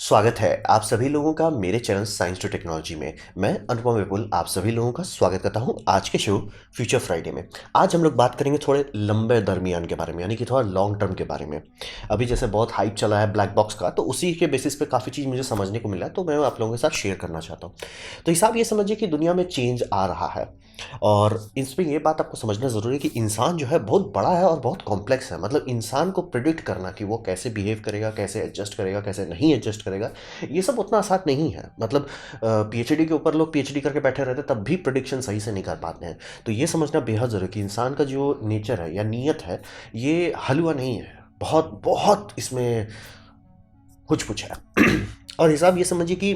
स्वागत है आप सभी लोगों का मेरे चैनल साइंस टू टेक्नोलॉजी में। मैं अनुपम विपुल आप सभी लोगों का स्वागत करता हूं आज के शो फ्यूचर फ्राइडे में। आज हम लोग बात करेंगे थोड़े लंबे दरमियान के बारे में, यानी कि थोड़ा लॉन्ग टर्म के बारे में। अभी जैसे बहुत हाइप चला है ब्लैक बॉक्स का, तो उसी के बेसिस पे काफ़ी चीज़ मुझे समझने को मिला, तो मैं आप लोगों के साथ शेयर करना चाहता हूँ। तो हिसाब ये समझिए कि दुनिया में चेंज आ रहा है, और इसमें ये बात आपको समझना ज़रूरी है कि इंसान जो है बहुत बड़ा है और बहुत कॉम्प्लेक्स है। मतलब इंसान को प्रिडिक्ट करना कि वो कैसे बिहेव करेगा, कैसे एडजस्ट करेगा, कैसे नहीं एडजस्ट करेगा, ये सब उतना आसान नहीं है। मतलब पीएचडी के ऊपर लोग पीएचडी करके बैठे रहते तब भी प्रिडिक्शन सही से नहीं कर पाते हैं। तो ये समझना बेहद ज़रूरी है कि इंसान का जो नेचर है या नीयत है, ये हलवा नहीं है। बहुत बहुत इसमें कुछ है। और हिसाब ये समझिए कि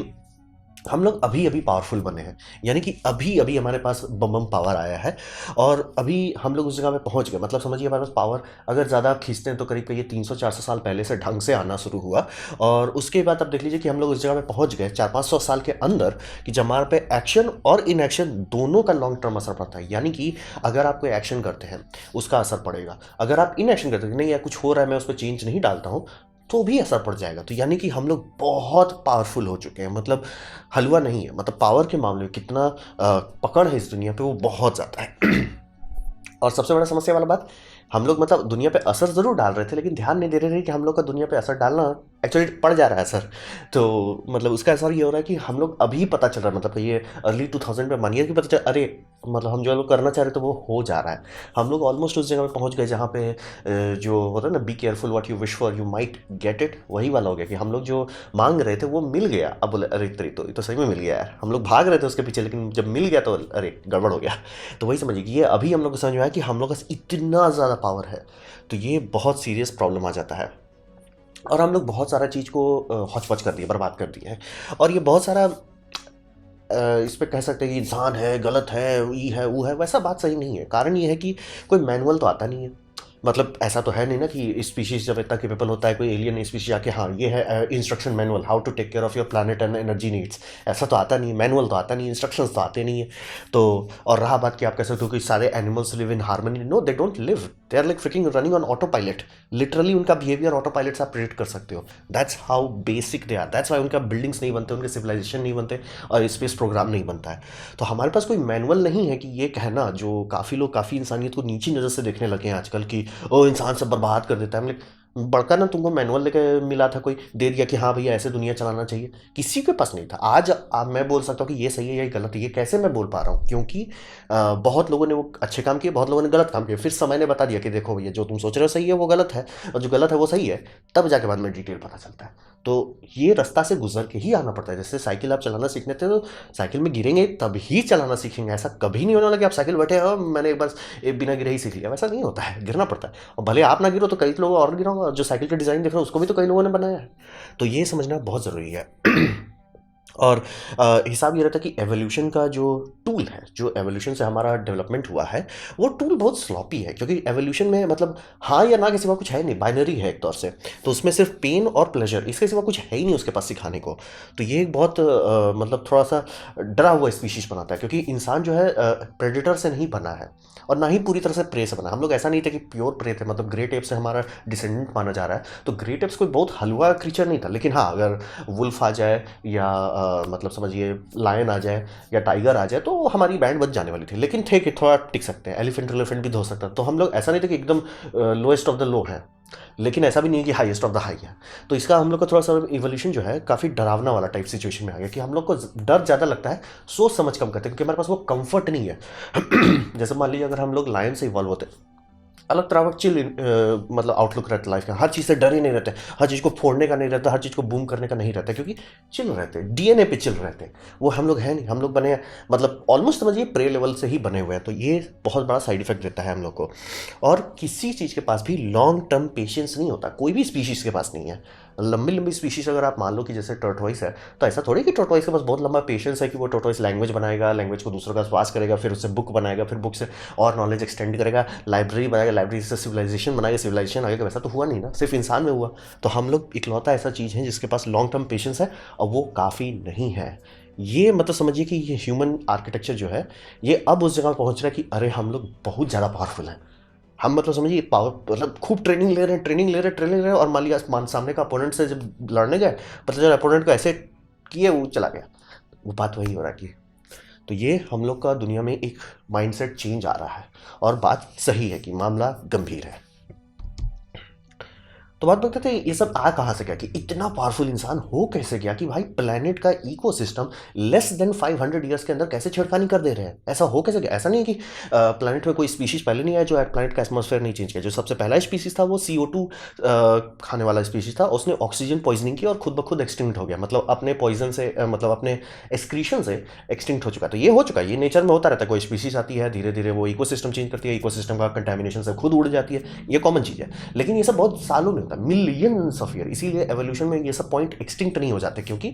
हम लोग अभी अभी पावरफुल बने हैं, यानी कि अभी अभी हमारे पास बम पावर आया है और अभी हम लोग उस जगह पे पहुंच गए। मतलब समझिए हमारे पास पावर अगर ज़्यादा आप खींचते हैं तो करीब करीब 300-400 साल पहले से ढंग से आना शुरू हुआ। और उसके बाद आप देख लीजिए कि हम लोग उस जगह पे पहुंच गए 400-500 साल के अंदर कि जब हमारे पे एक्शन और इनएक्शन दोनों का लॉन्ग टर्म असर पड़ता है। यानी कि अगर आप कोई एक्शन करते हैं उसका असर पड़ेगा, अगर आप इनएक्शन करते हैं नहीं यार कुछ हो रहा है मैं उस पर चेंज नहीं डालता हूँ तो भी असर पड़ जाएगा। तो यानी कि हम लोग बहुत पावरफुल हो चुके हैं। मतलब हलवा नहीं है, मतलब पावर के मामले में कितना पकड़ है इस दुनिया पे वो बहुत ज़्यादा है। और सबसे बड़ा समस्या वाला बात, हम लोग मतलब दुनिया पे असर ज़रूर डाल रहे थे लेकिन ध्यान नहीं दे रहे थे कि हम लोग का दुनिया पे असर डालना एक्चुअली पड़ जा रहा है असर। तो मतलब उसका असर ये हो रहा है कि हम लोग अभी पता चल रहा है, मतलब ये अर्ली 2000 में मानिए कि पता चल अरे मतलब हम जो लोग करना चाह रहे थे वो हो जा रहा है। हम लोग ऑलमोस्ट उस जगह पे पहुंच गए जहाँ पे जो होता है ना be careful what you wish for you might get it, वही वाला हो गया कि हम लोग जो मांग रहे थे वो मिल गया। अब बोले अरे तेरी तो ये तो सही में मिल गया यार, हम लोग भाग रहे थे उसके पीछे लेकिन जब मिल गया तो अरे गड़बड़ हो गया। तो वही समझिए कि ये अभी हम लोग को समझ में आया कि हम लोग का इतना ज़्यादा पावर है, तो ये बहुत सीरियस प्रॉब्लम आ जाता है। और हम लोग बहुत सारा चीज़ को हौच-पौच कर दिया, बर्बाद कर दिया है। और ये बहुत सारा इस पे कह सकते हैं कि इंसान है, गलत है, ये है, वो है, वैसा बात सही नहीं है। कारण ये है कि कोई मैनुअल तो आता नहीं है। मतलब ऐसा तो है नहीं ना कि स्पीशीज़ जब इतना कैपेबल होता है कोई एलियन स्पीशीज़ आके हाँ ये है instruction manual how to take care of your planet and energy needs, ऐसा तो आता नहीं है। मैनुअल तो आता नहीं है, इंस्ट्रक्शंस तो आते नहीं है। तो और रहा बात कि आप कह सकते हो कि सारे animals live in harmony, no they don't live, they are like fricking running on autopilot. Literally उनका बिहेवियर ऑटो पायलट से आप प्रेडिक्ट कर सकते हो। That's how basic they are, that's why उनका बिल्डिंग्स नहीं बनते, उनके सिविलाइजेशन नहीं बनते और स्पेस प्रोग्राम नहीं बनता है। तो हमारे पास कोई मैनुअल नहीं है कि ये कहना, जो काफ़ी लोग काफ़ी इंसानियत को नीची नज़र से देखने लगे हैं आजकल कि ओ इंसान सब बर्बाद कर देता है। मतलब बड़का ना तुमको मैनुअल लेके मिला था, कोई दे दिया कि हाँ भैया ऐसे दुनिया चलाना चाहिए, किसी के पास नहीं था। आज मैं बोल सकता हूँ कि ये सही है या ये गलत है। ये कैसे मैं बोल पा रहा हूँ? क्योंकि बहुत लोगों ने वो अच्छे काम किए, बहुत लोगों ने गलत काम किए, फिर समय ने बता दिया कि देखो भैया जो तुम सोच रहे हो सही है वो गलत है, और जो गलत है वो सही है। तब जाके बाद में डिटेल पता चलता है। तो ये रास्ता से गुजर के ही आना पड़ता है। जैसे साइकिल आप चलाना सीखने थे तो साइकिल में गिरेंगे तब ही चलाना सीखेंगे। ऐसा कभी नहीं होने वाला कि आप साइकिल बैठे हो मैंने एक बार बिना गिरे ही सीख लिया, वैसा नहीं होता है, गिरना पड़ता है। और भले आप ना गिरो तो कई लोग और गिरा, जो साइकिल का डिज़ाइन देख रहे हो उसको भी तो कई लोगों ने बनाया है। तो ये समझना बहुत ज़रूरी है। और हिसाब ये रहता है कि एवोल्यूशन का जो टूल है, जो एवोल्यूशन से हमारा डेवलपमेंट हुआ है, वो टूल बहुत स्लॉपी है। क्योंकि एवोल्यूशन में मतलब हाँ या ना के सिवा कुछ है नहीं, बाइनरी है एक तौर से। तो उसमें सिर्फ पेन और प्लेजर, इसके सिवा कुछ है ही नहीं उसके पास सिखाने को। तो ये एक बहुत मतलब थोड़ा सा डरा हुआ स्पीशीज बनाता है, क्योंकि इंसान जो है प्रेडेटर से नहीं बना है और ना ही पूरी तरह से प्रे से बना। हम लोग ऐसा नहीं थे कि प्योर प्रे थे, मतलब ग्रेट एप से हमारा डिसेंडेंट माना जा रहा है। तो ग्रेट एप्स कोई बहुत हलवा क्रीचर नहीं था, लेकिन हाँ अगर वुल्फ आ जाए या मतलब समझिए लायन आ जाए या टाइगर आ जाए तो हमारी बैंड बच जाने वाली थी। लेकिन थे कि थोड़ा टिक सकते हैं, एलिफेंट भी धो सकता है। तो हम लोग ऐसा नहीं थे कि एकदम लोएस्ट ऑफ द लो है, लेकिन ऐसा भी नहीं है कि हाईएस्ट ऑफ द हाई है। तो इसका हम लोग का थोड़ा सा इवोल्यूशन जो है काफ़ी डरावना वाला टाइप सिचुएशन में आ गया कि हम लोग को डर ज़्यादा लगता है, सोच समझ कम करते हैं, क्योंकि हमारे पास वो कंफर्ट नहीं है। जैसे मान लीजिए अगर हम लोग लायन से इवॉल्व होते, अलग तरह का चिल मतलब आउटलुक रहता है लाइफ का। हर चीज़ से डर ही नहीं रहते, हर चीज़ को फोड़ने का नहीं रहता, हर चीज़ को बूम करने का नहीं रहता, क्योंकि चिल रहते हैं, डीएनए पे चिल रहते हैं। वो हम लोग हैं नहीं, हम लोग बने हैं मतलब ऑलमोस्ट समझिए प्रे लेवल से ही बने हुए हैं। तो ये बहुत बड़ा साइड इफेक्ट देता है हम लोग को। और किसी चीज़ के पास भी लॉन्ग टर्म पेशेंस नहीं होता, कोई भी स्पीशीज़ के पास नहीं है। लंबी लंबी स्पीशीज़ अगर आप मान लो कि जैसे टर्टवाइस है, तो ऐसा थोड़ी कि टर्टवाइस के पास बहुत लंबा पेशेंस है कि वो टर्टवाइस लैंग्वेज बनाएगा, लैंग्वेज को दूसरों का पास करेगा, फिर उससे बुक बनाएगा, फिर बुक से और नॉलेज एक्सटेंड करेगा, लाइब्रेरी बनाएगा, लाइब्रेरी से सिविलाइजेशन बनाएगा, सिविलाइजेशन आगे। वैसा तो हुआ नहीं ना, सिर्फ इंसान में हुआ। तो हम लोग इकलौता ऐसा चीज़ है जिसके पास लॉन्ग टर्म पेशेंस है, और वो काफ़ी नहीं है। ये मतलब समझिए कि ये ह्यूमन आर्किटेक्चर जो है ये अब उस जगह पहुंच रहा है कि अरे हम लोग बहुत ज़्यादा पावरफुल हैं, हम मतलब समझिए पावर मतलब खूब ट्रेनिंग ले रहे हैं और मान लिया सामने का अपोनेंट से जब लड़ने गए पता चला अपोनेंट को ऐसे किए वो चला गया। वो बात वही हो रहा है कि तो ये हम लोग का दुनिया में एक माइंडसेट चेंज आ रहा है और बात सही है कि मामला गंभीर है। तो बात बोलते थे ये सब आ कहाँ से गया कि इतना पावरफुल इंसान हो कैसे गया कि भाई प्लेनेट का इकोसिस्टम लेस देन 500 ईयर्स के अंदर कैसे छेड़खानी कर दे रहे हैं। ऐसा हो कैसे गया? ऐसा नहीं है कि प्लेनेट में कोई स्पीशीज पहले नहीं आया जो प्लेनेट का एटमॉस्फेयर नहीं चेंज किया। जो सबसे पहला स्पीशीज था वो CO2 खाने वाला स्पीशीज था, उसने ऑक्सीजन पॉइजनिंग की और खुद ब खुद एक्सटिंक्ट हो गया, मतलब अपने पॉइजन से मतलब अपने एक्सक्रीशन से एक्सटिंक्ट हो चुका। तो ये हो चुका है, ये नेचर में होता रहता है। कोई स्पीशीज आती है धीरे धीरे वो इकोसिस्टम चेंज करती है, इकोसिस्टम का कंटेमिनेशन से खुद उड़ जाती है, ये कॉमन चीज़ है। लेकिन ये सब बहुत सालों में होता है, मिलियंस ऑफ ईयर। इसीलिए एवोल्यूशन में ये सब पॉइंट एक्सटिंक्ट नहीं हो जाते क्योंकि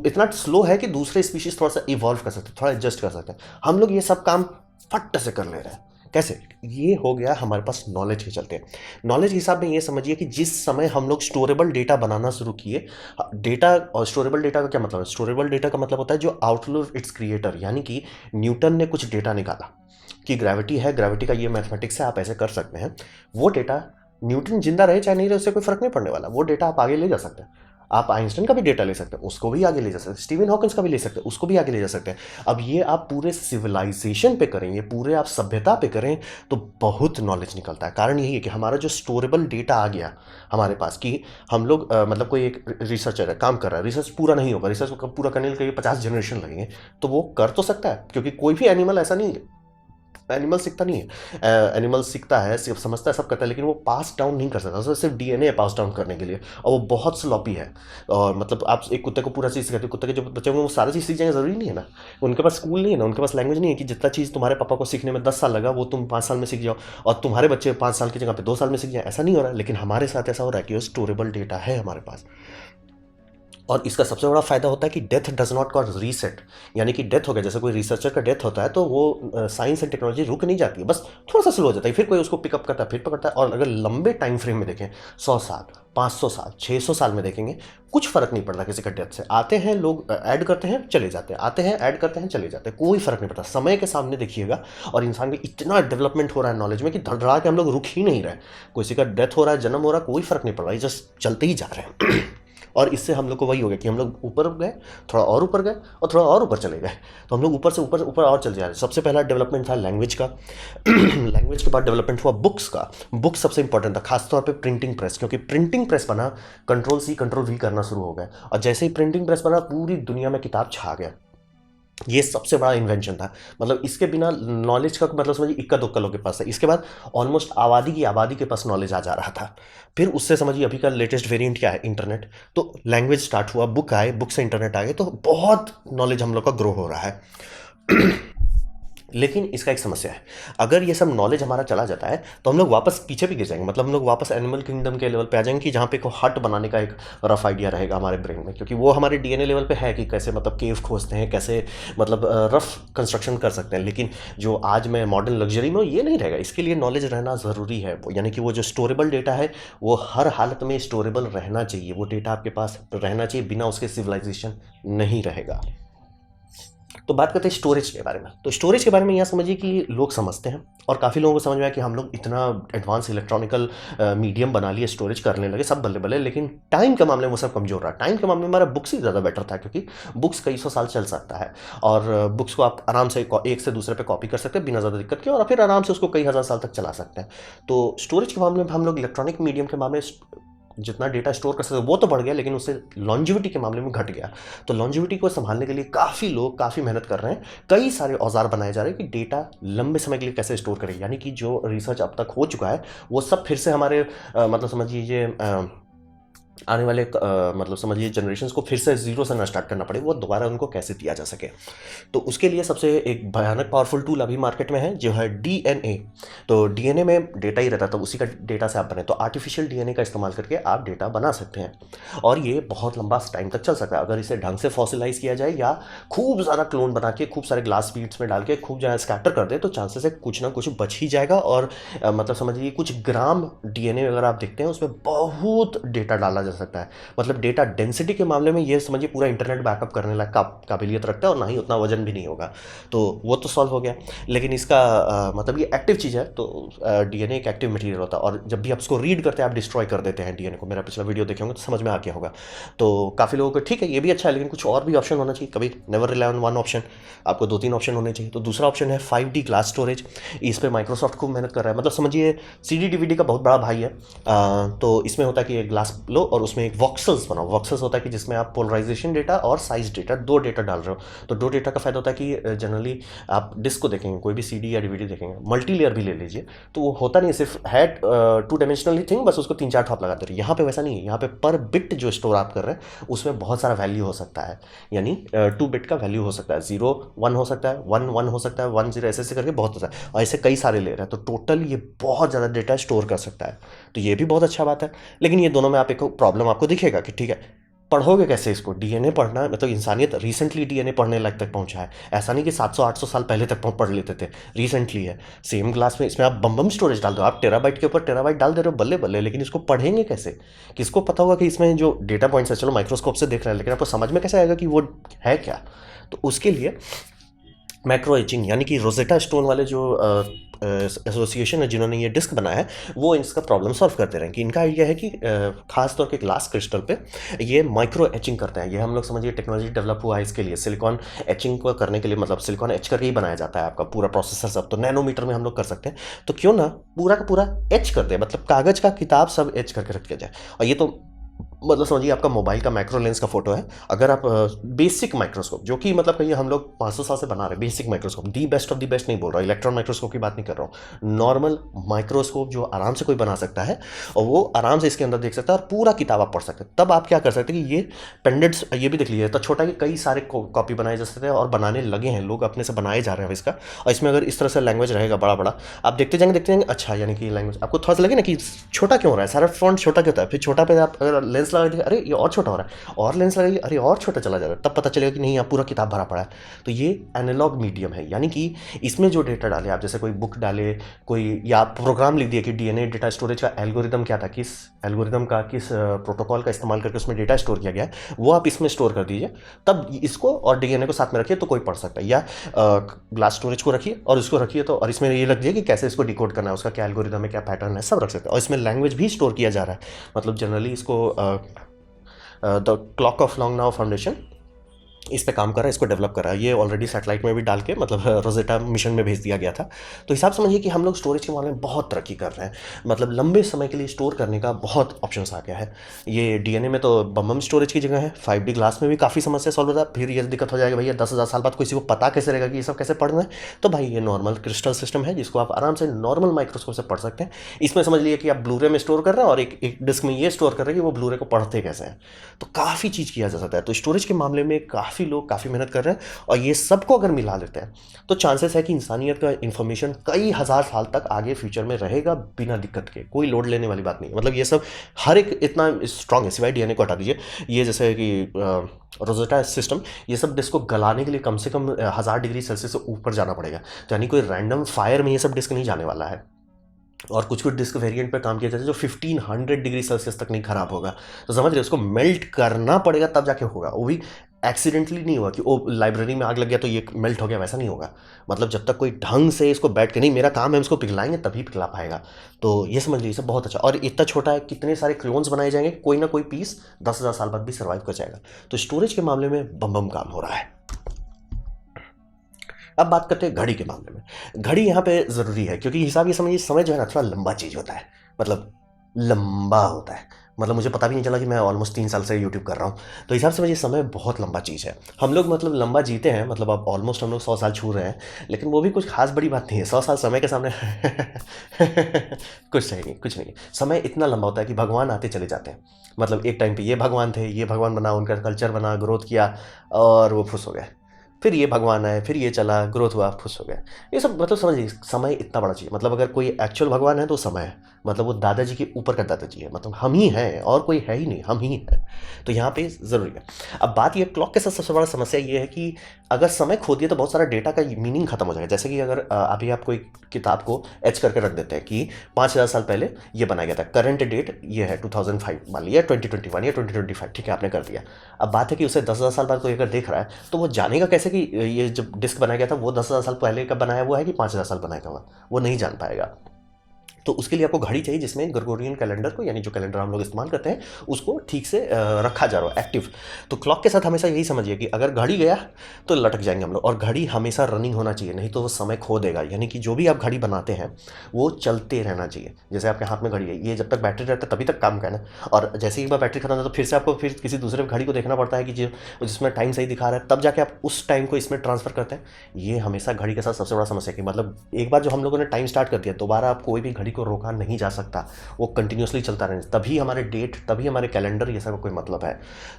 इतना स्लो है कि दूसरे स्पीशीज थोड़ा सा इवॉल्व कर सकते हैं, थोड़ा एडजस्ट कर सकते हैं। हम लोग ये सब काम फट से कर ले रहे हैं। कैसे? ये हो गया हमारे पास नॉलेज के चलते। नॉलेज के हिसाब में ये समझिए कि जिस समय हम लोग स्टोरेबल डेटा बनाना शुरू किए, डेटा और स्टोरेबल डेटा का क्या मतलब है? स्टोरेबल डेटा का मतलब होता है जो आउटलुक इट्स क्रिएटर, यानी कि न्यूटन ने कुछ डेटा निकाला कि ग्रेविटी है, ग्रेविटी का ये मैथमेटिक्स है, आप ऐसे कर सकते हैं। वो डेटा न्यूटन जिंदा रहे चाहे नहीं रहे उससे कोई फर्क नहीं पड़ने वाला, वो डेटा आप आगे ले जा सकते हैं। आप आइंस्टाइन का भी डेटा ले सकते हैं, उसको भी आगे ले जा सकते हैं। स्टीवन हॉकिंस का भी ले सकते हैं, उसको भी आगे ले जा सकते हैं। अब ये आप पूरे सिविलाइजेशन पे करें, ये पूरे आप सभ्यता पे करें तो बहुत नॉलेज निकलता है। कारण यही है कि हमारा जो स्टोरेबल डेटा आ गया हमारे पास कि हम लोग मतलब कोई एक रिसर्चर है काम कर रहा है, रिसर्च पूरा नहीं होगा, रिसर्च को पूरा करने के लिए 50 जनरेशन लगेंगे, तो वो कर तो सकता है क्योंकि कोई भी एनिमल ऐसा नहीं है, एनिमल सीखता नहीं है, एनिमल सीखता है, सिर्फ समझता है, सब करता है, लेकिन वो पास डाउन नहीं कर सकता। उसको सिर्फ DNA है पास डाउन करने के लिए, और वो बहुत स्लॉपी है। और मतलब आप एक कुत्ते को पूरा चीज़ सिखाते हो, कुत्ते के जो बच्चे होंगे वो सारी चीज़ सीख जाएंगे, ज़रूरी नहीं है ना। उनके पास स्कूल नहीं है ना, उनके पास लैंग्वेज नहीं है कि जितना चीज़ तुम्हारे पापा को सीखने में 10 साल लगा वो तुम 5 साल में सीख जाओ और तुम्हारे बच्चे 5 साल की जगह पे 2 साल में सीख जाए। ऐसा नहीं हो रहा है, लेकिन हमारे साथ ऐसा हो रहा है कि वो स्टोरेबल डेटा है हमारे पास। और इसका सबसे बड़ा फायदा होता है कि death does not cause reset, यानी कि डेथ हो गया, जैसे कोई रिसर्चर का डेथ होता है तो वो साइंस एंड टेक्नोलॉजी रुक नहीं जाती है, बस थोड़ा सा स्लो हो जाता है, फिर कोई उसको पिकअप करता है, फिर पकड़ता है। और अगर लंबे टाइम फ्रेम में देखें, 100 साल, 500 साल, 600 साल में देखेंगे, कुछ फर्क नहीं पड़ता किसी का डेथ से। आते हैं लोग, ऐड करते हैं, चले जाते हैं, आते हैं, ऐड करते हैं, चले जाते हैं, कोई फर्क नहीं पड़ता। समय के सामने देखिएगा और इंसान का इतना डेवलपमेंट हो रहा है नॉलेज में कि धड़धड़ा के हम लोग रुक ही नहीं रहे। किसी का डेथ हो रहा है, जन्म हो रहा है, कोई फर्क नहीं पड़ रहा है, जस्ट चलते ही जा रहे हैं। और इससे हम लोग को वही हो गया कि हम लोग ऊपर गए, थोड़ा और ऊपर गए और थोड़ा और ऊपर चले गए, तो हम लोग ऊपर से ऊपर ऊपर और चल जा रहे हैं। सबसे पहला डेवलपमेंट था लैंग्वेज का। लैंग्वेज के बाद डेवलपमेंट हुआ बुक्स का। बुक्स सबसे इंपॉर्टेंट था, खासतौर पे प्रिंटिंग प्रेस, क्योंकि प्रिंटिंग प्रेस बना, Ctrl+C Ctrl+V करना शुरू हो गया, और जैसे ही प्रिंटिंग प्रेस बना पूरी दुनिया में किताब छा गया। ये सबसे बड़ा इन्वेंशन था, मतलब इसके बिना नॉलेज का मतलब समझिए इक्का दुक्का लोगों के पास है। इसके बाद ऑलमोस्ट आबादी की आबादी के पास नॉलेज आ जा रहा था। फिर उससे समझिए अभी का लेटेस्ट वेरिएंट क्या है, इंटरनेट। तो लैंग्वेज स्टार्ट हुआ, बुक आए, बुक से इंटरनेट आ गए, तो बहुत नॉलेज हम लोग का ग्रो हो रहा है। लेकिन इसका एक समस्या है, अगर ये सब नॉलेज हमारा चला जाता है तो हम लोग वापस पीछे भी गिर जाएंगे, मतलब हम लोग वापस एनिमल किंगडम के लेवल पे आ जाएंगे कि जहाँ पे को हट बनाने का एक रफ आइडिया रहेगा हमारे ब्रेन में, क्योंकि वो हमारे DNA लेवल पे है कि कैसे मतलब केव खोजते हैं, कैसे मतलब रफ कंस्ट्रक्शन कर सकते हैं। लेकिन जो आज में मॉडर्न लग्जरी में ये नहीं रहेगा, इसके लिए नॉलेज रहना ज़रूरी है। यानी कि वो जो स्टोरेबल डेटा है वो हर हालत में स्टोरेबल रहना चाहिए, वो डेटा आपके पास रहना चाहिए, बिना उसके सिविलाइजेशन नहीं रहेगा। तो बात करते हैं स्टोरेज के बारे में। तो स्टोरेज के बारे में यह समझिए कि लोग समझते हैं और काफ़ी लोगों को समझ में आया कि हम लोग इतना एडवांस इलेक्ट्रॉनिकल मीडियम बना लिए, स्टोरेज करने लगे, सब बल्ले बल्ले। लेकिन टाइम के मामले में वो सब कमजोर रहा। टाइम के मामले में हमारा बुक्स ही ज़्यादा बेटर था, क्योंकि बुक्स कई सौ साल चल सकता है और बुक्स को आप आराम से एक से दूसरे पे कॉपी कर सकते हैं बिना ज़्यादा दिक्कत के, और फिर आराम से उसको कई हज़ार साल तक चला सकते हैं। तो स्टोरेज के मामले में हम लोग इलेक्ट्रॉनिक मीडियम के मामले जितना डेटा स्टोर कर सकते वो तो बढ़ गया, लेकिन उससे लॉन्जिविटी के मामले में घट गया। तो लॉन्जिविटी को संभालने के लिए काफ़ी लोग काफ़ी मेहनत कर रहे हैं, कई सारे औजार बनाए जा रहे हैं कि डेटा लंबे समय के लिए कैसे स्टोर करें। यानी कि जो रिसर्च अब तक हो चुका है वो सब फिर से हमारे मतलब समझिए आने वाले मतलब समझिए जनरेशन्स को फिर से जीरो से ना स्टार्ट करना पड़े, वो दोबारा उनको कैसे दिया जा सके। तो उसके लिए सबसे एक भयानक पावरफुल टूल अभी मार्केट में है जो है DNA। तो DNA में डेटा ही रहता है, तो उसी का डेटा से आप बने, तो आर्टिफिशियल DNA का इस्तेमाल करके आप डेटा बना सकते हैं और ये बहुत लंबा टाइम तक चल सकता है अगर इसे ढंग से फॉसिलाइज किया जाए, या खूब ज़्यादा क्लोन बना के खूब सारे ग्लास बीड्स में डाल के खूब ज़्यादा स्कैटर कर दे, तो चांसेस है कुछ ना कुछ बच ही जाएगा। और मतलब समझिए कुछ ग्राम DNA अगर आप देखते हैं उसमें बहुत डेटा डाला जा जा सकता है। मतलब डेटा डेंसिटी के मामले में ये समझिए पूरा इंटरनेट बैकअप करने लायक काबिलियत रखता है और ना ही उतना वजन भी नहीं होगा, तो वो तो सॉल्व हो गया। लेकिन इसका मतलब ये एक्टिव चीज़ है, तो डीएनए एक एक्टिव मटेरियल होता है और जब भी आप उसको रीड करते हैं आप डिस्ट्रॉय कर देते हैं डीएनए को। मेरा पिछला वीडियो देखे होंगे तो समझ में आ गया होगा। तो काफ़ी लोगों को ठीक है ये भी अच्छा है, लेकिन कुछ और भी ऑप्शन होना चाहिए। कभी never rely on one option, आपको 2-3 ऑप्शन होने चाहिए। तो दूसरा ऑप्शन है 5D ग्लास स्टोरेज। इस पर माइक्रोसॉफ्ट खूब मेहनत कर रहा है, मतलब समझिए सीडी डीवीडी का बहुत बड़ा भाई है। तो इसमें होता है कि एक ग्लास लो और उसमें एक वॉक्सल्स बनाओ। वॉक्सल्स होता है कि जिसमें आप पोलराइजेशन डेटा और साइज डेटा, 2 डेटा डाल रहे हो। तो 2 डेटा का फायदा होता है कि जनरली आप डिस्क को देखेंगे, कोई भी सीडी या डीवीडी देखेंगे, मल्टी लेयर भी ले लीजिए, तो वो होता नहीं सिर्फ है 2 डायमेंशनल थिंग, बस उसको 3-4 टॉप लगाते रहे। यहाँ पे वैसा नहीं है, यहाँ पे पर बिट जो स्टोर आप कर रहे हैं उसमें बहुत सारा वैल्यू हो सकता है। यानी 2 बिट का वैल्यू हो सकता है, 0 1 हो सकता है, 1 1 हो सकता है, 1 0 ऐसे ऐसे करके बहुत होता है, और ऐसे कई सारे ले रहे हैं, तो टोटल ये बहुत ज़्यादा डेटा स्टोर कर सकता है। तो ये भी बहुत अच्छा बात है। लेकिन ये दोनों में आप एक प्रॉब्लम आपको दिखेगा कि ठीक है पढ़ोगे कैसे इसको। डीएनए पढ़ना मतलब इंसानियत रिसेंटली डीएनए पढ़ने लायक तक पहुंचा है, ऐसा नहीं कि 700-800 साल पहले तक पढ़ लेते थे, रिसेंटली है। सेम क्लास में इसमें आप बम स्टोरेज डाल दो, आप टेराबाइट के ऊपर टेराबाइट डाल दे रहे हो, बल्ले बल्ले, लेकिन इसको पढ़ेंगे कैसे? किसको पता होगा कि इसमें जो डेटा पॉइंट्स है, चलो माइक्रोस्कोप से देख रहे हैं, लेकिन आपको समझ में कैसे आएगा कि वो है क्या? तो उसके लिए मैक्रो एचिंग यानी कि रोजेटा स्टोन वाले जो एसोसिएशन है जिन्होंने ये डिस्क बनाया है, वो इसका प्रॉब्लम सॉल्व करते रहे। कि इनका आइडिया है कि खास तौर के ग्लास क्रिस्टल पे ये माइक्रो एचिंग करते हैं। ये हम लोग समझिए टेक्नोलॉजी डेवलप हुआ है इसके लिए, सिलिकॉन एचिंग को करने के लिए, मतलब सिलिकॉन एच करके ही बनाया जाता है आपका पूरा प्रोसेसर सब, तो नैनोमीटर में हम लोग कर सकते हैं। तो क्यों ना पूरा का पूरा एच कर दे, मतलब कागज का किताब सब एच करके रख दिया जाए। और ये तो मतलब समझिए आपका मोबाइल का माइक्रो लेंस का फोटो है। अगर आप बेसिक माइक्रोस्कोप, जो कि मतलब कहिए हम लोग 500 साल से बना रहे हैं, basic microscope, the best of the best नहीं बोल रहा, इलेक्ट्रॉन माइक्रोस्कोप की बात नहीं कर रहा हूँ, नॉर्मल माइक्रोस्कोप जो आराम से कोई बना सकता है और वो आराम से इसके अंदर देख सकता है और पूरा किताब आप पढ़ सकते हैं। तब आप क्या कर सकते हैं कि ये पेंडेंट्स, ये भी देख लीजिए, तो छोटा कि कई सारे कॉपी बनाए जा सकते हैं और बनाने लगे हैं लोग, अपने से बनाए जा रहे हैं इसका। और इसमें अगर इस तरह से लैंग्वेज रहेगा बड़ा बड़ा, आप देखते जाएंगे अच्छा, यानी कि लैंग्वेज आपको थोड़ा सा लगे ना कि छोटा क्यों हो रहा है, सारा फ्रंट छोटा क्यों होता है, फिर छोटा पे आप अगर लेंस लगा देखें, अरे ये और छोटा हो रहा है, और लेंस लगाइए, अरे और छोटा चला जा रहा है, तब पता चलेगा कि नहीं आप पूरा किताब भरा पड़ा है। तो ये एनालॉग मीडियम है, यानी कि इसमें जो डेटा डाले आप, जैसे कोई बुक डाले, कोई या प्रोग्राम लिख दिया कि डीएनए डेटा स्टोरेज का एल्गोरिदम क्या था, किस एल्गोरिदम का, किस प्रोटोकॉल का इस्तेमाल करके उसमें डेटा स्टोर किया गया है, वो आप इसमें स्टोर कर दीजिए। तब इसको और डीएनए को साथ में रखिए तो कोई पढ़ सकता है, या ग्लास स्टोरेज को रखिए और इसको रखिए, तो और इसमें ये रख दिया कि कैसे इसको डिकोड करना है, उसका क्या एल्गोरिदम है, क्या पैटर्न है, सब रख सकते हैं। और इसमें लैंग्वेज भी स्टोर किया जा रहा है, मतलब जनरली इसको the clock of long now foundation इस पे काम कर रहा है, इसको डेवलप कर रहा है। ये ऑलरेडी सैटेलाइट में भी डाल के मतलब रोजेटा मिशन में भेज दिया गया था। तो हिसाब समझिए कि हम लोग स्टोरेज के मामले में बहुत तरक्की कर रहे हैं, मतलब लंबे समय के लिए स्टोर करने का बहुत ऑप्शंस आ गया है। ये डीएनए में तो बम स्टोरेज की जगह है, 5D ग्लास में भी काफ़ी समस्या सॉल्व होता है। फिर ये दिक्कत हो जाएगा भैया 10,000 साल बाद किसी को पता कैसे रहेगा कि ये सब कैसे पढ़ना है? तो भाई ये नॉर्मल क्रिस्टल सिस्टम है जिसको आप आराम से नॉर्मल माइक्रोस्कोप से पढ़ सकते हैं। इसमें समझ लीजिए कि आप ब्लूरे में स्टोर कर रहे हैं और एक डिस्क में ये स्टोर कर रहे हैं कि वो ब्लूरे को पढ़ते कैसे हैं। तो काफ़ी चीज़ किया जा सकता है। तो स्टोरेज के मामले में काफ़ी लोग काफ़ी मेहनत कर रहे हैं, और ये सबको अगर मिला लेते हैं तो चांसेस है कि इंसानियत का इंफॉर्मेशन कई हज़ार साल तक आगे फ्यूचर में रहेगा बिना दिक्कत के। कोई लोड लेने वाली बात नहीं, मतलब ये सब हर एक इतना स्ट्रांग है, सिवाय डीएनए को हटा दीजिए। ये जैसे कि रोजेटा सिस्टम, ये सब डिस्क को गलाने के लिए कम से कम 1000 डिग्री सेल्सियस से ऊपर जाना पड़ेगा। तो यानी कोई रैंडम फायर में ये सब डिस्क नहीं जाने वाला है। और कुछ कुछ डिस्क वेरिएंट पे काम किया जाता है जो 1500 डिग्री सेल्सियस तक नहीं खराब होगा। तो समझ रहे हो, उसको मेल्ट करना पड़ेगा तब जाके होगा। वो भी एक्सीडेंटली नहीं हुआ कि वो लाइब्रेरी में आग लग गया तो ये मेल्ट हो गया, वैसा नहीं होगा। मतलब जब तक कोई ढंग से इसको बैठ के, नहीं मेरा काम है इसको पिघलाएंगे तभी पिघला पाएगा। तो ये समझ लीजिए सब बहुत अच्छा, और इतना छोटा है, कितने सारे क्लोन्स बनाए जाएंगे, कोई ना कोई पीस 10,000 साल बाद भी सर्वाइव कर जाएगा। तो स्टोरेज के मामले में बम बम काम हो रहा है। अब बात करते हैं घड़ी के मामले में। घड़ी यहाँ पे ज़रूरी है क्योंकि हिसाब ये समझिए, समय जो है ना थोड़ा लंबा चीज़ होता है, मतलब लंबा होता है। मतलब मुझे पता भी नहीं चला कि मैं ऑलमोस्ट 3 साल से यूट्यूब कर रहा हूँ। तो हिसाब से समझिए समय बहुत लंबा चीज़ है। हम लोग मतलब लंबा जीते हैं, मतलब अब ऑलमोस्ट हम लोग 100 साल छू रहे हैं, लेकिन वो भी कुछ खास बड़ी बात नहीं है। 100 साल समय के सामने कुछ नहीं, कुछ नहीं। समय इतना लंबा होता है कि भगवान आते चले जाते हैं। मतलब एक टाइम पे ये भगवान थे, ये भगवान बना, उनका कल्चर बना, ग्रोथ किया और वो फुस हो गए। फिर ये भगवान आए, फिर ये चला, ग्रोथ हुआ, खुश हो गए। ये सब मतलब समझिए, समय इतना बड़ा चाहिए। मतलब अगर कोई एक्चुअल भगवान है तो समय है, मतलब वो दादाजी के ऊपर का दादाजी है, मतलब हम ही हैं और कोई है ही नहीं, हम ही हैं। तो यहाँ पे ज़रूरी है। अब बात ये क्लॉक के साथ सबसे बड़ा समस्या ये है कि अगर समय खो दिए तो बहुत सारा डेटा का मीनिंग खत्म हो जाएगा। जैसे कि अगर अभी आप कोई किताब को एच करके रख देते हैं कि 5000 साल पहले ये बनाया गया था, करंट डेट ये है 2005 मान लिया, 2021 या 2025, ठीक है आपने कर दिया। अब बात है कि उसे 10,000 साल बाद कोई अगर देख रहा है तो वो जानेगा कैसे कि ये जब डिस्क बनाया गया था वो 10,000 साल पहले का बनाया हुआ है कि 5,000 साल बनाया हुआ, वो नहीं जान पाएगा। तो उसके लिए आपको घड़ी चाहिए जिसमें ग्रेगोरियन कैलेंडर को, यानी जो कैलेंडर हम लोग इस्तेमाल करते हैं, उसको ठीक से रखा जा रहा हो, एक्टिव। तो क्लॉक के साथ हमेशा यही समझिए कि अगर घड़ी गया तो लटक जाएंगे हम लोग, और घड़ी हमेशा रनिंग होना चाहिए, नहीं तो वो समय खो देगा। यानी कि जो भी आप घड़ी बनाते हैं वो चलते रहना चाहिए। जैसे आपके हाथ में घड़ी है, ये जब तक बैटरी रहता है तभी तक काम करना, और जैसे ही एक बार बैटरी खत्म होता है तो फिर से आपको फिर किसी दूसरे घड़ी को देखना पड़ता है कि जिसमें टाइम सही दिखा रहा है, तब जाके आप उस टाइम को इसमें ट्रांसफर करते हैं। ये हमेशा घड़ी के साथ सबसे बड़ा समस्या है कि मतलब एक बार जो हम लोगों ने टाइम स्टार्ट कर दिया, दोबारा आप कोई भी घड़ी को रोका नहीं जा सकता, वो कंटिन्यूसली चलता रहना, तभी हमारे डेट, तभी हमारे कैलेंडर, ये सब कोई मतलब है।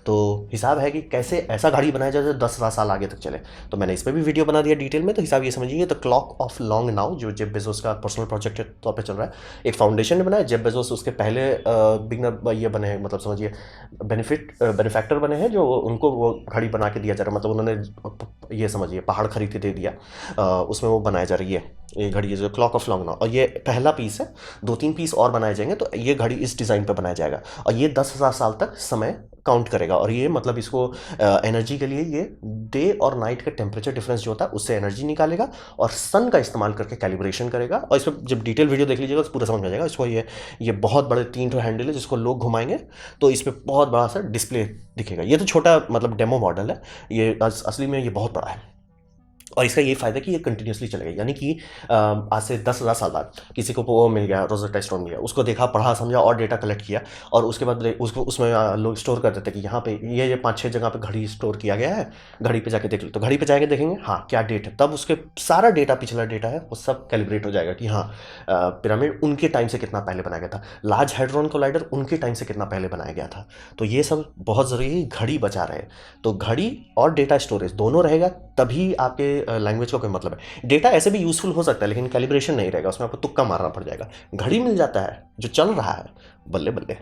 तो हिसाब है कि कैसे ऐसा घड़ी बनाया जाए जो 10 साल आगे तक चले। तो मैंने इस पर भी वीडियो बना दिया डिटेल में। तो हिसाब ये समझिए, तो क्लॉक ऑफ लॉन्ग नाउ जो जेफ बेजोस का पर्सनल प्रोजेक्ट के तौर पे चल रहा है, एक फाउंडेशन ने बनाया। जेफ बेजोस उसके पहले बिगनर ये बने हैं, मतलब समझिए बेनिफैक्टर बने हैं, जो उनको वो घड़ी बना के दिया जा रहा है। मतलब उन्होंने ये समझिए पहाड़ खरीद के दे दिया, उसमें वो बनाया जा रही है ये घड़ी है जो क्लॉक ऑफ लॉन्ग नाउ, और ये पहला पीस है। 2-3 पीस और बनाए जाएंगे तो ये घड़ी इस डिज़ाइन पे बनाया जाएगा, और ये 10,000 साल तक समय काउंट करेगा। और ये मतलब इसको एनर्जी के लिए ये डे और नाइट का टेम्परेचर डिफरेंस जो होता है उससे एनर्जी निकालेगा, और सन का इस्तेमाल करके कैलिब्रेशन करेगा। और इस पर जब डिटेल वीडियो देख लीजिएगा तो पूरा समझ में आ जाएगा। इसको ये बहुत बड़े 3 हैंडल है जिसको लोग घुमाएंगे तो इस पर बहुत बड़ा सा डिस्प्ले दिखेगा। ये तो छोटा मतलब डेमो मॉडल है, ये असली में ये बहुत बड़ा है। और इसका ये फ़ायदा कि ये कंटिन्यूसली चलेगा। यानी कि आज से 10,000 साल बाद किसी को वो मिल गया, रोज़ेटा स्टोन मिल गया, उसको देखा, पढ़ा, समझा और डेटा कलेक्ट किया, और उसके बाद उसको उसमें लोग स्टोर कर देते हैं कि यहाँ पे ये 5-6 जगह पे घड़ी स्टोर किया गया है, घड़ी पे जाके देख लो। तो घड़ी पे जाके देखेंगे हाँ क्या डेट है, तब उसके सारा डेटा, पिछला डेटा है वो सब कैलिब्रेट हो जाएगा कि हाँ पिरामिड उनके टाइम से कितना पहले बनाया गया था, लार्ज हैड्रॉन कोलाइडर उनके टाइम से कितना पहले बनाया गया था। तो ये सब बहुत ज़रूरी है, घड़ी बचा रहे। तो घड़ी और डेटा स्टोरेज दोनों रहेगा, तभी आपके लैंग्वेज का कोई मतलब है। डेटा ऐसे भी यूजफुल हो सकता है लेकिन कैलिब्रेशन नहीं रहेगा, उसमें आपको तुक्का मारना पड़ जाएगा। घड़ी मिल जाता है जो चल रहा है, बल्ले बल्ले।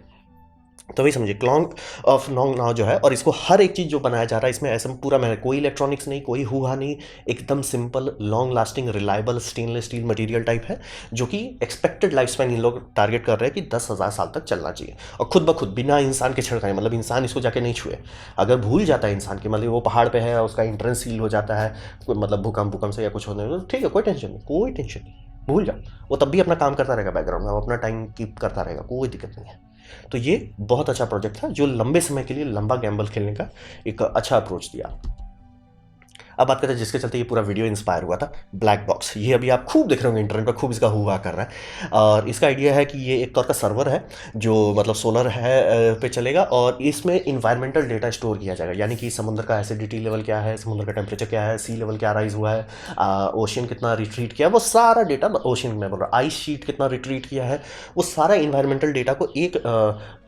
तो वही समझिए क्लॉक ऑफ लॉन्ग नाउ जो है, और इसको हर एक चीज़ जो बनाया जा रहा है इसमें ऐसा पूरा में कोई इलेक्ट्रॉनिक्स नहीं, कोई हुआ नहीं, एकदम simple, long lasting, reliable stainless steel material type है, जो कि एक्सपेक्टेड लाइफ स्पैन इन लोग टारगेट कर रहे हैं कि 10,000 साल तक चलना चाहिए, और खुद ब खुद बिना इंसान के छिड़काए। मतलब इंसान इसको जाके नहीं छुए। अगर भूल जाता है इंसान की, मतलब वो पहाड़ पे है, उसका एंट्रेंस सील हो जाता है, मतलब भूकंप से या कुछ होने, तो ठीक है, कोई टेंशन नहीं, कोई टेंशन नहीं, भूल जाओ, वो तब भी अपना काम करता रहेगा बैकग्राउंड में, वो अपना टाइम कीप करता रहेगा, कोई दिक्कत नहीं है। तो ये बहुत अच्छा प्रोजेक्ट था जो लंबे समय के लिए लंबा गैम्बल खेलने का एक अच्छा अप्रोच दिया। अब बात करते हैं जिसके चलते ये पूरा वीडियो इंस्पायर हुआ था, ब्लैक बॉक्स। ये अभी आप खूब देख रहे होंगे इंटरनेट पर, खूब इसका हुआ कर रहा है। और इसका आइडिया है कि ये एक तौर का सर्वर है जो मतलब सोलर है पे चलेगा, और इसमें इन्वायरमेंटल डेटा स्टोर किया जाएगा। यानी कि समुद्र का एसिडिटी लेवल क्या है, समुद्र का टेम्परेचर क्या है, सी लेवल क्या राइज हुआ है, ओशियन कितना रिट्रीट किया है, वो सारा डेटा, ओशियन में बोल रहा हूँ, आइस शीट कितना रिट्रीट किया है, वो सारा इन्वायरमेंटल डेटा को एक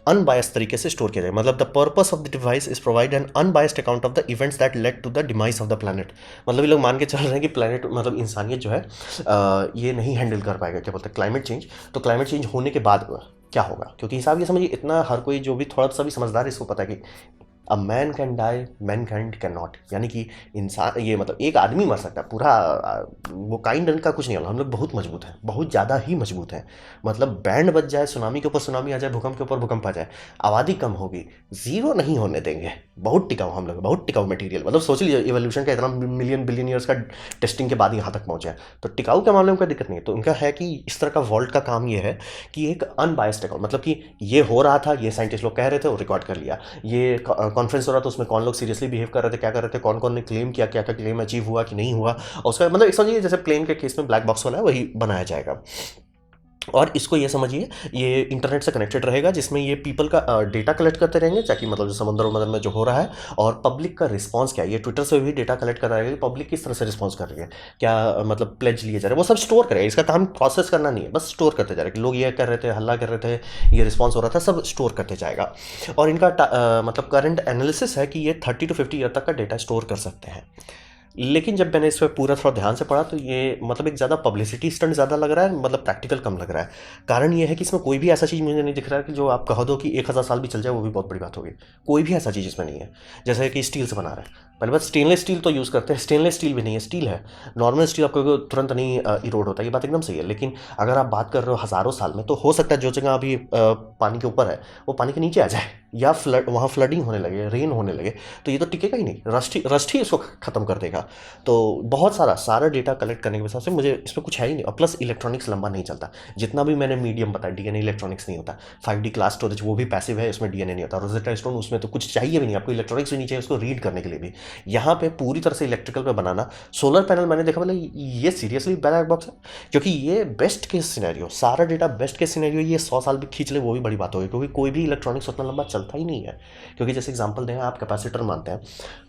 अनबायस्ड तरीके से स्टोर किया जाए। मतलब the purpose of the device is provide an unbiased account of the events that led to the demise of the planet. मतलब ये लोग मान के चल रहे हैं कि प्लैनेट मतलब इंसानियत जो है ये नहीं हैंडल कर पाएगा, क्या बोलते हैं, क्लाइमेट चेंज। तो क्लाइमेट चेंज होने के बाद क्या होगा, क्योंकि हिसाब ये समझिए इतना हर कोई जो भी थोड़ा सा भी समझदार है इसको पता है कि a man can die, mankind cannot. यानी कि इंसान, ये मतलब एक आदमी मर सकता है, पूरा वो काइंड का कुछ नहीं होगा। हम लोग बहुत मजबूत हैं, बहुत ज़्यादा ही मजबूत हैं। मतलब बैंड बज जाए, सुनामी के ऊपर सुनामी आ जाए, भूकंप के ऊपर भूकंप आ जाए, आबादी कम होगी, जीरो नहीं होने देंगे। बहुत टिकाऊ हम लोग, बहुत टिकाऊ मटेरियल। मतलब सोच लीजिए इवोल्यूशन का इतना मिलियन बिलियन ईयर्स का टेस्टिंग के बाद यहाँ तक पहुँचा है, तो टिकाऊ के मामले में कोई दिक्कत नहीं है। तो उनका है कि इस तरह का वॉल्ट का काम ये है कि एक अनबायस्ड अकाउंट, मतलब कि ये हो रहा था, ये साइंटिस्ट लोग कह रहे थे, वो रिकॉर्ड कर लिया। ये कॉन्फ्रेंस हो रहा था, उसमें कौन लोग सीरियसली बिहेव कर रहे थे, क्या कर रहे थे, कौन कौन ने क्लेम किया, क्या क्या क्लेम अचीव हुआ कि नहीं हुआ, और उसका मतलब एक समझिए जैसे प्लेन के केस में ब्लैक बॉक्स वाला है वही बनाया जाएगा। और इसको ये समझिए ये इंटरनेट से कनेक्टेड रहेगा, जिसमें ये पीपल का डेटा कलेक्ट करते रहेंगे, ताकि मतलब जो समुद्र उमंदर में जो हो रहा है, और पब्लिक का रिस्पांस क्या है, ये ट्विटर से भी डेटा कलेक्ट कर रहेगा कि पब्लिक किस तरह से रिस्पांस कर रही है, क्या मतलब प्लेज लिए जा रहे हैं, वो सब स्टोर करेगा। इसका काम प्रोसेस करना नहीं है, बस स्टोर करते जा रहे हैं कि लोग ये कर रहे थे, हल्ला कर रहे थे, ये रिस्पॉन्स हो रहा था, सब स्टोर करते जाएगा। और इनका मतलब करंट एनालिसिस है कि ये 30 to 50 ईयर तक का डेटा स्टोर कर सकते हैं। लेकिन जब मैंने इस पे पूरा थोड़ा ध्यान से पढ़ा तो ये मतलब एक ज़्यादा पब्लिसिटी स्टंट ज़्यादा लग रहा है, मतलब प्रैक्टिकल कम लग रहा है। कारण ये है कि इसमें कोई भी ऐसा चीज़ मुझे नहीं दिख रहा है कि जो आप कह दो कि 1000 साल भी चल जाए वो भी बहुत बड़ी बात होगी। कोई भी ऐसा चीज़ इसमें नहीं है। जैसे कि स्टील से बना रहा है, पहले बात स्टेनलेस स्टील तो यूज़ करते हैं, स्टेनलेस स्टील भी नहीं है, स्टील है। नॉर्मल स्टील आपको तुरंत नहीं इरोड होता है, ये बात एकदम सही है। लेकिन अगर आप बात कर रहे हो हज़ारों साल में, तो हो सकता है जो जगह अभी पानी के ऊपर है वो पानी के नीचे आ जाए, या फ्लड, वहाँ फ्लडिंग होने लगे, रेन होने लगे, तो ये तो टिकेगा ही नहीं, रस्ट ही इसको ख़त्म कर देगा। तो बहुत सारा डेटा कलेक्ट करने के हिसाब से मुझे इसमें कुछ है ही नहीं। और प्लस इलेक्ट्रॉनिक्स लंबा नहीं चलता। जितना भी मैंने मीडियम बताया, डीएनए इलेक्ट्रॉनिक्स नहीं होता। 5D क्लास स्टोरेज वो भी पैसिव है, उसमें डीएनए नहीं होता। रोजेटा स्टोन उसमें तो कुछ चाहिए भी नहीं, आपको इलेक्ट्रॉनिक्स भी नहीं चाहिए उसको रीड करने के लिए भी। यहाँ पे पूरी तरह से इलेक्ट्रिकल पे बनाना। सोलर पैनल मैंने देखा, बोले ये सीरियसली ब्लैक बॉक्स है, क्योंकि ये बेस्ट केस सिनेरियो, सारा डेटा बेस्ट केस सिनेरियो, ये 100 साल भी खींच ले वो भी बड़ी बात होगी, क्योंकि कोई भी इलेक्ट्रॉनिक्स उतना लंबा चलता ही नहीं है। क्योंकि जैसे एग्जांपल दें, आप कैपेसिटर मानते हैं,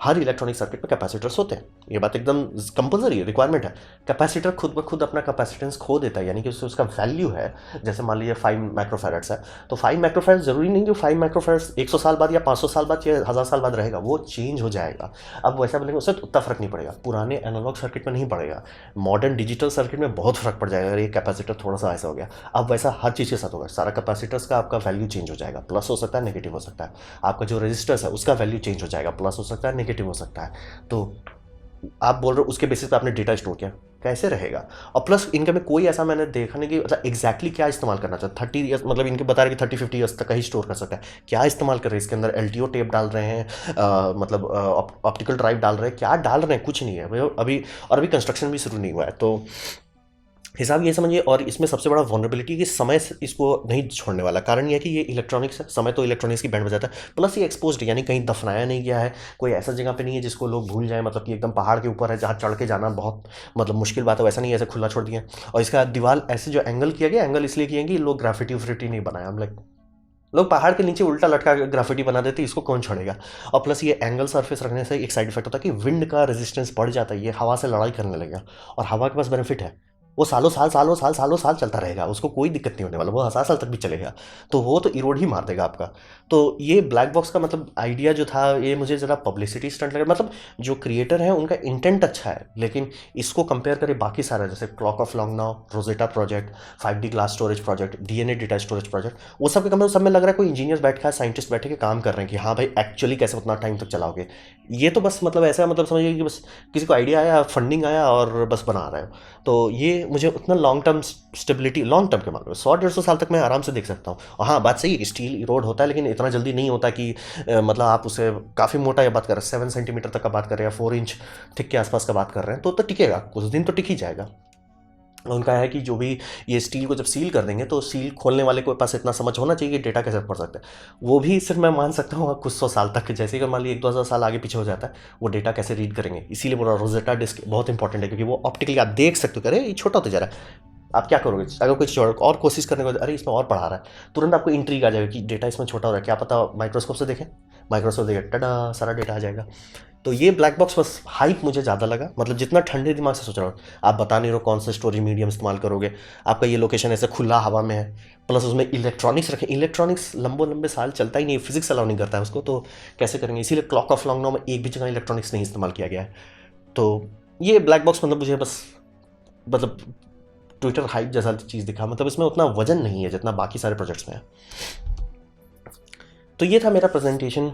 हर इलेक्ट्रॉनिक सर्किट में कैपेसिटर्स होते हैं, ये बात एकदम कंपलसरी है, रिक्वायरमेंट है। कैपेसिटर खुद ब खुद अपना कैपेसिटेंस खो देता है, यानी कि उसका वैल्यू है। जैसे मान लीजिए 5 माइक्रोफैरड्स है, तो 5 माइक्रोफैरड्स जरूरी नहीं जो 5 माइक्रोफैरड्स 100 साल बाद या 500 साल बाद या 1000 साल बाद रहेगा, वो चेंज हो जाएगा। अब वैसा बोलेंगे उससे उतना फर्क नहीं पड़ेगा, पुराने एनालॉग सर्किट में नहीं पड़ेगा, मॉडर्न डिजिटल सर्किट में बहुत फर्क पड़ जाएगा। अगर ये कैपेसिटर थोड़ा सा ऐसा हो गया, अब वैसा हर चीज़ के साथ होगा, सारा कैपेसिटर्स का आपका वैल्यू चेंज हो जाएगा, प्लस हो सकता है, नेगेटिव हो सकता है। आपका जो रजिस्टर्स है उसका वैल्यू चेंज हो जाएगा, प्लस हो सकता है, नेगेटिव हो सकता है। तो आप बोल रहे हो उसके बेसिस पे आपने डेटा स्टोर किया, कैसे रहेगा? और प्लस इनके में कोई ऐसा मैंने देखा नहीं कि मतलब एग्जैक्टली क्या इस्तेमाल करना चाहता है। 30 ईयर्स मतलब इनके बता रहे कि 30-50 ईयर्स तक का ही स्टोर कर सकता है। क्या इस्तेमाल कर रहे हैं इसके अंदर? एलटीओ टेप डाल रहे हैं, मतलब ऑप्टिकल ड्राइव डाल रहे हैं, क्या डाल रहे हैं? कुछ नहीं है अभी। और अभी कंस्ट्रक्शन भी शुरू नहीं हुआ है, तो हिसाब ये समझिए। और इसमें सबसे बड़ा वनरेबिलिटी कि समय इसको नहीं छोड़ने वाला। कारण ये है कि ये इलेक्ट्रॉनिक्स है, समय तो इलेक्ट्रॉनिक्स की बैंड बजाता है, प्लस ये एक्सपोज्ड है, यानी कहीं दफनाया नहीं गया है, कोई ऐसा जगह पे नहीं है जिसको लोग भूल जाएं, मतलब कि एकदम पहाड़ के ऊपर है जहाँ चढ़ के जाना बहुत मतलब मुश्किल बात है, वैसा नहीं है, ऐसे खुला छोड़ दिया। और इसका दीवार ऐसे जो एंगल किया गया, एंगल इसलिए किए कि लोग ग्राफिटी व्राफिटी नहीं बनाया, हम लोग पहाड़ के नीचे उल्टा लटका के ग्राफिटी बना देते, इसको कौन छोड़ेगा। और प्लस ये एंगल सरफेस रखने से एक साइड इफेक्ट होता है कि विंड का रेजिस्टेंस बढ़ जाता है, ये हवा से लड़ाई करने लगेगा। और हवा के पास बेनिफिट है, वो सालों साल चलता रहेगा, उसको कोई दिक्कत नहीं होने वाला, वो 1000 साल तक भी चलेगा। तो वो तो इरोड ही मार देगा आपका। तो ये ब्लैक बॉक्स का मतलब आइडिया जो था, ये मुझे ज़रा पब्लिसिटी स्टंट लगा। मतलब जो क्रिएटर है उनका इंटेंट अच्छा है, लेकिन इसको कंपेयर करें बाकी सारा, जैसे clock of long now, Rosetta project, 5D glass storage project, DNA data storage project, वो सब के कंपेयर सब में लग रहा है कोई इंजीनियर बैठा है, साइंटिस्ट बैठे के काम कर रहे हैं कि हाँ भाई एक्चुअली कैसे उतना टाइम तक चलाओगे। ये तो बस मतलब ऐसा, मतलब समझिए कि बस किसी को आइडिया आया, फंडिंग आया और बस बना रहे हो। तो ये मुझे उतना long term stability, long term के मामले में 100-150 साल तक मैं आराम से देख सकता हूँ। और हाँ, बात सही है कि स्टील इरोड होता है, लेकिन इतना जल्दी नहीं होता कि मतलब आप उसे काफ़ी मोटा या बात कर रहे हैं, 7 सेंटीमीटर तक का बात कर रहे हैं, या 4 इंच थिक के आसपास का बात कर रहे हैं, तो टिकेगा, कुछ दिन तो टिक ही जाएगा। उनका है कि जो भी ये स्टील को जब सील कर देंगे, तो सील खोलने वाले के पास इतना समझ होना चाहिए कि डेटा कैसे पढ़ सकते हैं। वो भी सिर्फ मैं मान सकता हूँ कुछ 100 साल तक, जैसे कि मान लीजिए 1-2 हज़ार साल आगे पीछे हो जाता है, वो डेटा कैसे रीड करेंगे। इसीलिए बोला रोजेटा डिस्क बहुत इंपॉर्टेंट है, क्योंकि वो ऑप्टिकली आप देख सकते हो, करे ये छोटा होता जा रहा है। आप क्या करोगे अगर कुछ और कोशिश करने को, अरे इसमें और पढ़ा रहा है, तुरंत आपको इंट्रीग आ जाएगा कि डेटा इसमें छोटा हो रहा है, क्या पता माइक्रोस्कोप से देखें, माइक्रोस्कोप देखें, टडा, सारा डेटा आ जाएगा। तो ये ब्लैक बॉक्स बस हाइप मुझे ज़्यादा लगा, मतलब जितना ठंडे दिमाग से सोच रहा हूँ। आप बता नहीं रहे हो कौन सा स्टोरेज मीडियम इस्तेमाल करोगे, आपका ये लोकेशन ऐसे खुला हवा में है, प्लस उसमें इलेक्ट्रॉनिक्स रखें, इलेक्ट्रॉनिक्स लंबे साल चलता ही नहीं, फिजिक्स अलाउ नहीं करता है उसको, तो कैसे करेंगे। इसीलिए क्लॉक ऑफ लॉन्गनाउ में एक भी जगह इलेक्ट्रॉनिक्स नहीं इस्तेमाल किया गया है। तो ये ब्लैक बॉक्स मतलब मुझे बस मतलब ट्विटर हाइप जैसा चीज़ दिखा, मतलब इसमें उतना वजन नहीं है जितना बाकी सारे प्रोजेक्ट्स में है। तो ये था मेरा प्रेजेंटेशन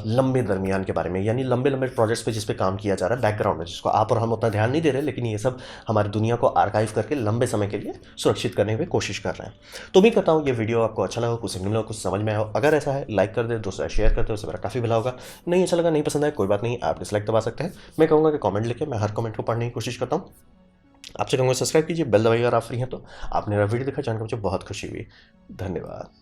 लंबे दरमियान के बारे में, यानी लंबे प्रोजेक्ट्स पे जिस पे काम किया जा रहा है बैकग्राउंड में, जिसको आप और हम उतना ध्यान नहीं दे रहे, लेकिन ये सब हमारी दुनिया को आर्काइव करके लंबे समय के लिए सुरक्षित करने की कोशिश कर रहे हैं। तो उम्मीद करता हूँ ये वीडियो आपको अच्छा लगा, कुछ समझ में कुछ समझ में आया हो। अगर ऐसा है लाइक कर दे, दोस्तों शेयर करते हो, उससे मेरा काफ़ी भला होगा। नहीं अच्छा लगा, नहीं पसंद आया, कोई बात नहीं, आप डिसलाइक दबा सकते हैं। मैं कहूँगा कि कमेंट लिखे, मैं हर कमेंट को पढ़ने की कोशिश करता हूँ। आपसे कहूँगा सब्सक्राइब कीजिए, बेल दबाइए अगर आप फ्री हैं तो। आपने मेरा वीडियो देखा जानकर मुझे बहुत खुशी हुई। धन्यवाद।